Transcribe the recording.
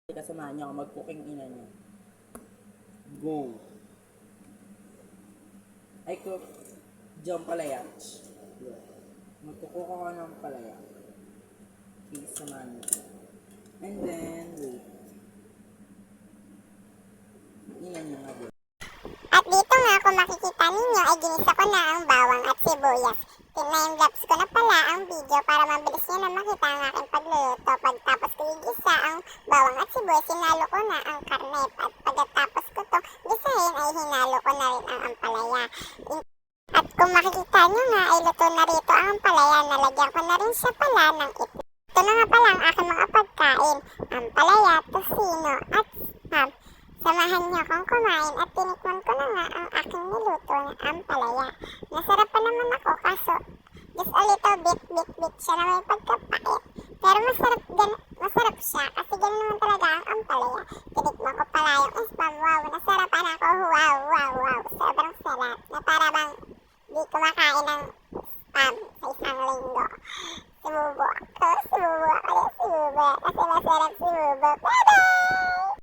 Kasamahan niyo ako mag-cooking ina niyo. Go. I cook jam palayach. Magkukuha ko ng palaya. Please, samahan niyo. And then, wait. Ina niyo nga din. At dito nga kung makikita ninyo ay ginisa ko na ang bawang at sibuyas. Tinime-lapse ko na pala ang video para mabilis nyo na makita ang aking pagluluto. Pagtapos ko igisa ang bawang at sibuyas, hinalo ko na ang karne. At pagkatapos ko to gisahin ay hinalo ko na rin ang ampalaya. At kung makikita nyo nga ay luto na rito ang ampalaya, nalagyan ko na rin siya pala ng itlog. Ito na nga pala ang aking mga pagkain, ampalaya, tosino at ham. Samahan niyo akong kumain at tinikman ko na nga ang aking niluto na ampalaya. Nasarap pa naman ako kaso just a little bit siya na may pagkapait. Pero masarap siya kasi ganun naman talaga ang ampalaya. Tinikman ko pala yung spam. Wow, nasarapan ako. Wow. Sobrang sarap. Na para bang di kumakain ng spam sa isang linggo. Sumubo ako. Kasi masarap sumubo. Pero